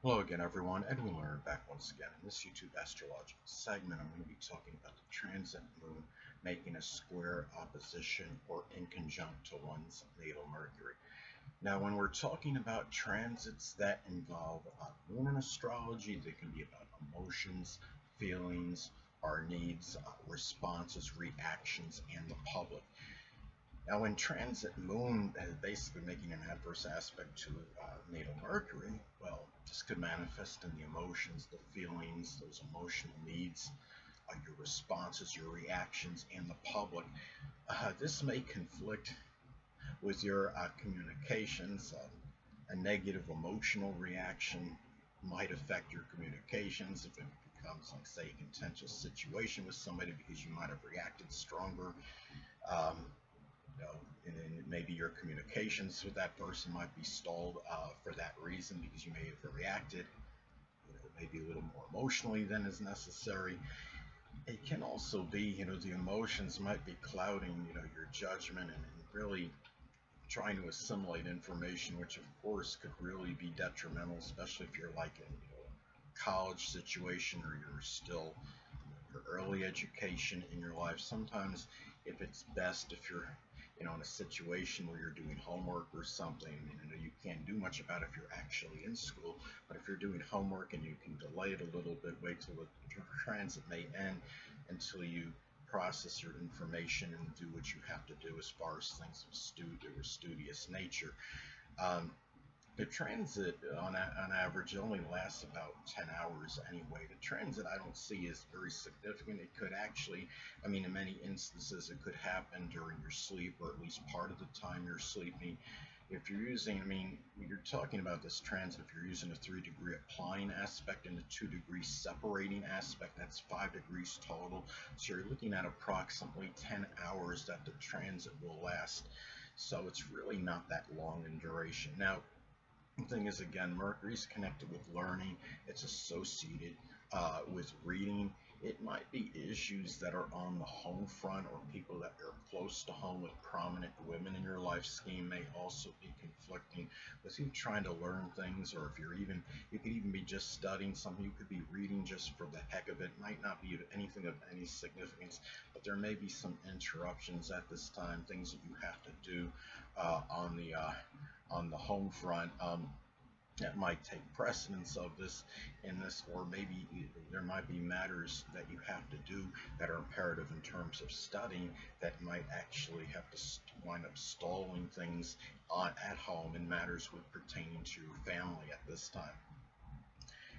Hello again, everyone. Edwin Learnard back once again. In this YouTube astrological segment, I'm going to be talking about the transit moon making a square opposition or inconjunct to one's natal Mercury. Now, when we're talking about transits that involve moon in astrology, they can be about emotions, feelings, our needs, responses, reactions, and the public. Now, when transit moon is basically making an adverse aspect to natal Mercury, well, this could manifest in the emotions, the feelings, those emotional needs, your responses, your reactions, and the public. This may conflict with your communications. A negative emotional reaction might affect your communications if it becomes, like, say, a contentious situation with somebody because you might have reacted stronger. Um, and maybe your communications with that person might be stalled for that reason because you may have reacted, maybe a little more emotionally than is necessary. It can also be, the emotions might be clouding, your judgment and really trying to assimilate information, which of course could really be detrimental, especially if you're like in, a college situation or you're still your early education in your life. Sometimes if it's best if you're in a situation where you're doing homework or something, you can't do much about it if you're actually in school, but if you're doing homework and you can delay it a little bit, wait till the transit may end until you process your information and do what you have to do as far as things of studious nature. um, the transit, on average, only lasts about 10 hours anyway. The transit I don't see is very significant. It could actually, in many instances, it could happen during your sleep or at least part of the time you're sleeping. If you're using, you're talking about this transit, if you're using a 3-degree applying aspect and a 2-degree separating aspect, that's 5 degrees total. So you're looking at approximately 10 hours that the transit will last. So it's really not that long in duration. Now, the thing is, again, Mercury's connected with learning. It's associated with reading. It might be issues that are on the home front, or people that are close to home with prominent women in your life scheme may also be conflicting with you trying to learn things. Or if you could even be just studying something. You could be reading just for the heck of it. Might not be anything of any significance, but there may be some interruptions at this time, things that you have to do on the home front. That might take precedence of this in this, or maybe there might be matters that you have to do that are imperative in terms of studying that might actually have to wind up stalling things at home in matters with pertaining to your family at this time.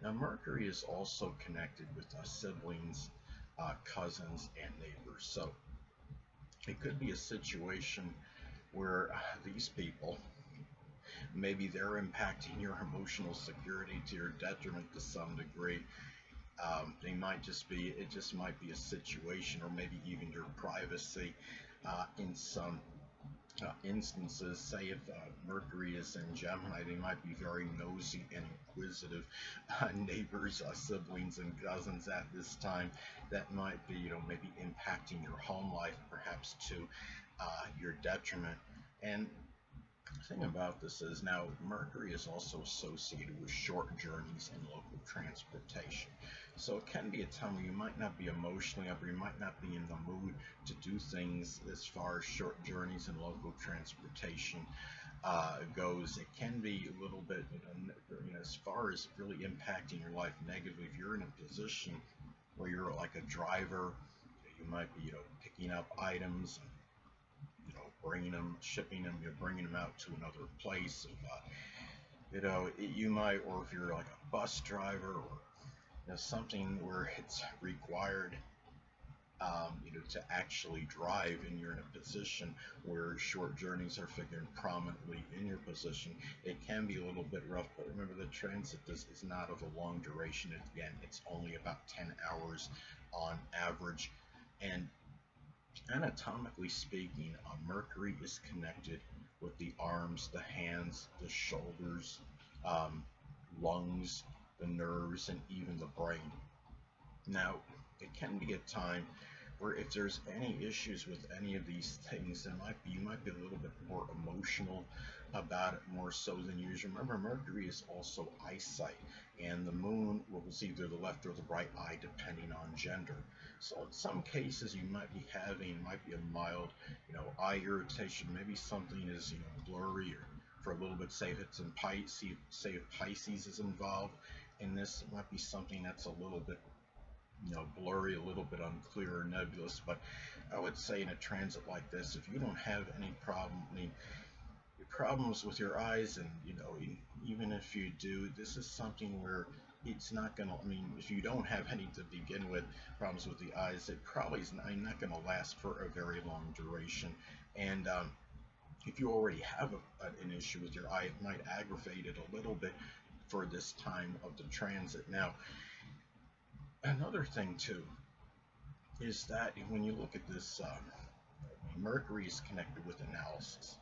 Now, Mercury is also connected with siblings, cousins, and neighbors. So it could be a situation where these people, maybe they're impacting your emotional security to your detriment to some degree. They might just be, it just might be a situation, or maybe even your privacy in some instances. Say if Mercury is in Gemini, they might be very nosy and inquisitive neighbors, siblings, and cousins at this time. That might be, maybe impacting your home life, perhaps to your detriment. And the thing about this is, now Mercury is also associated with short journeys and local transportation. So it can be a time where you might not be emotionally up, or you might not be in the mood to do things as far as short journeys and local transportation goes. It can be a little bit, as far as really impacting your life negatively. If you're in a position where you're like a driver, you might be, picking up items, bringing them, shipping them, you're bringing them out to another place. If, you might, or if you're like a bus driver, or something where it's required, to actually drive, and you're in a position where short journeys are figuring prominently in your position, it can be a little bit rough. But remember, the transit is not of a long duration. Again, it's only about 10 hours on average. And anatomically speaking, Mercury is connected with the arms, the hands, the shoulders, um, lungs, the nerves, and even the brain. Now, it can be a time Or if there's any issues with any of these things, you might be a little bit more emotional about it more so than usual. Remember, Mercury is also eyesight, and the moon was either the left or the right eye depending on gender. So in some cases you might be a mild, eye irritation. Maybe something is, blurry or for a little bit. Say if it's in Pisces, say if Pisces is involved in this, it might be something that's a little bit, blurry, a little bit unclear or nebulous. But I would say in a transit like this, if you don't have any problems with your eyes, and even if you do, this is something where it's not going to, if you don't have any to begin with, problems with the eyes, it probably is not going to last for a very long duration. And if you already have an issue with your eye, it might aggravate it a little bit for this time of the transit. Now, another thing too is that when you look at this, Mercury is connected with analysis.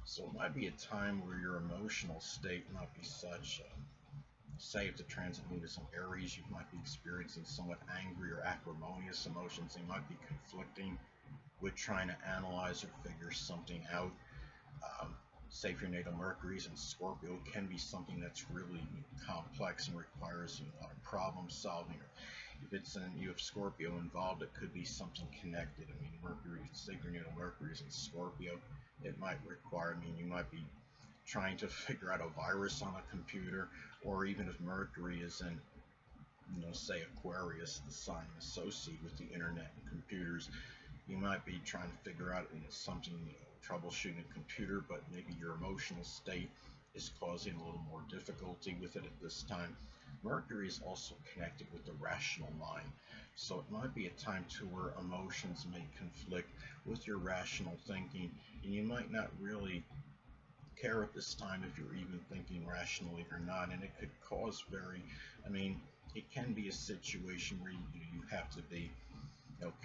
So it might be a time where your emotional state might be such, say if the transit moon is in Aries, you might be experiencing somewhat angry or acrimonious emotions. They might be conflicting with trying to analyze or figure something out. Say if your natal Mercury is in Scorpio, it can be something that's really complex and requires a lot of problem solving. If you have Scorpio involved, it could be something connected. Mercury, say your natal Mercury is in Scorpio, it might require, you might be trying to figure out a virus on a computer, or even if Mercury is in, say Aquarius, the sign associated with the internet and computers, you might be trying to figure out something, troubleshooting a computer, but maybe your emotional state is causing a little more difficulty with it at this time. Mercury is also connected with the rational mind, so it might be a time to where emotions may conflict with your rational thinking, and you might not really care at this time if you're even thinking rationally or not, and it could cause it can be a situation where you have to be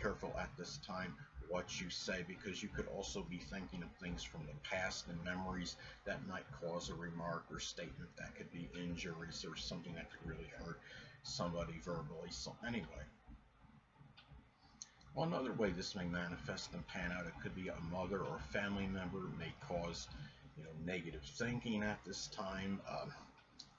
careful at this time what you say, because you could also be thinking of things from the past and memories that might cause a remark or statement that could be injuries or something that could really hurt somebody verbally. So anyway, well, another way this may manifest and pan out, it could be a mother or a family member may cause negative thinking at this time.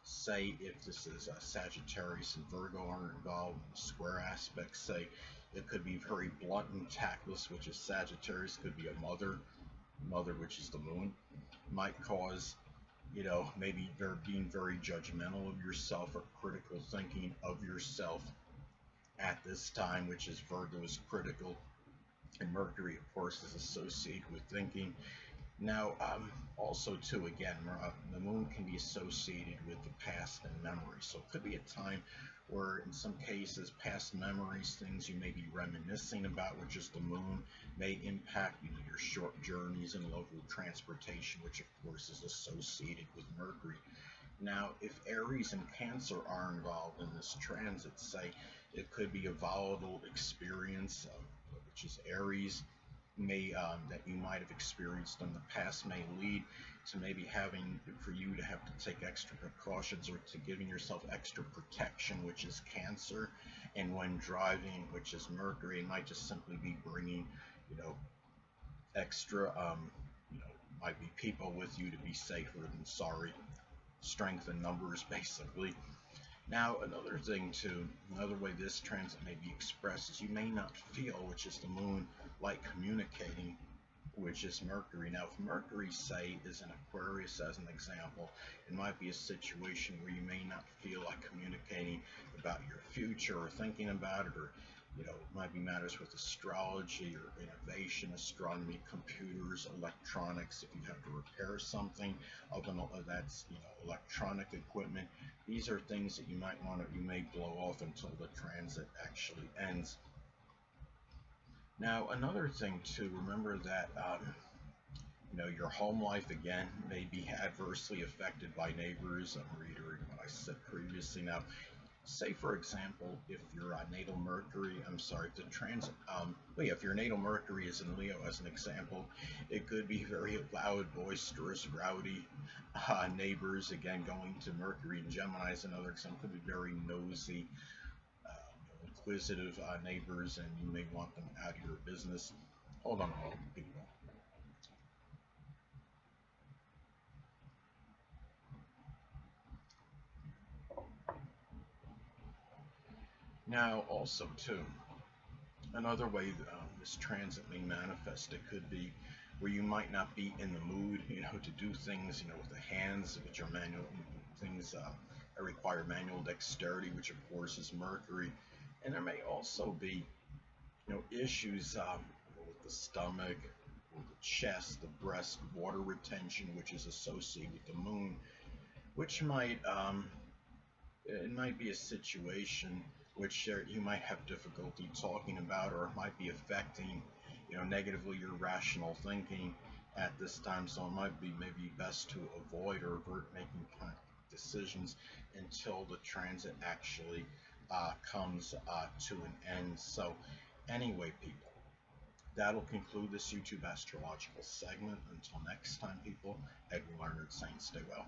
Say if this is Sagittarius and Virgo are involved in square aspects, say it could be very blunt and tactless, which is Sagittarius. Could be a mother, which is the moon, might cause, maybe being very judgmental of yourself or critical thinking of yourself at this time, which is Virgo is critical, and Mercury, of course, is associated with thinking. Now, also too, again, the moon can be associated with the past and memory. So it could be a time where, in some cases, past memories, things you may be reminiscing about, which is the moon, may impact your short journeys and local transportation, which of course is associated with Mercury. Now, if Aries and Cancer are involved in this transit, say it could be a volatile experience, which is Aries, that you might have experienced in the past, may lead to maybe having for you to have to take extra precautions or to giving yourself extra protection, which is Cancer. And when driving, which is Mercury, it might just simply be bringing extra might be people with you to be safer than sorry. Strength in numbers, basically. Now, another thing too, another way this transit may be expressed is you may not feel, which is the moon, like communicating, which is Mercury. Now, if Mercury, say, is in Aquarius as an example, it might be a situation where you may not feel like communicating about your future or thinking about it, or it might be matters with astrology or innovation, astronomy, computers, electronics. If you have to repair something that's electronic equipment, these are things that you may blow off until the transit actually ends. Now, another thing too, remember that your home life again may be adversely affected by neighbors. I'm reiterating what I said previously. Now, say for example, if your natal Mercury, if the transit, if your natal Mercury is in Leo as an example, it could be very loud, boisterous, rowdy neighbors. Again, going to Mercury and Gemini as another example, could be very nosy, inquisitive neighbors, and you may want them out of your business. Hold on a moment, people. Now, also too, another way this transit may manifest, it could be where you might not be in the mood, to do things, with the hands, which are manual things that require manual dexterity, which of course is Mercury. And there may also be, issues with the stomach, with the chest, the breast, water retention, which is associated with the moon, which might it might be a situation which you might have difficulty talking about, or it might be affecting, negatively your rational thinking at this time. So it might be maybe best to avoid or avert making kind of decisions until the transit actually comes to an end. So anyway, people, that'll conclude this YouTube astrological segment. Until next time, people, Edwin Learnard saying stay well.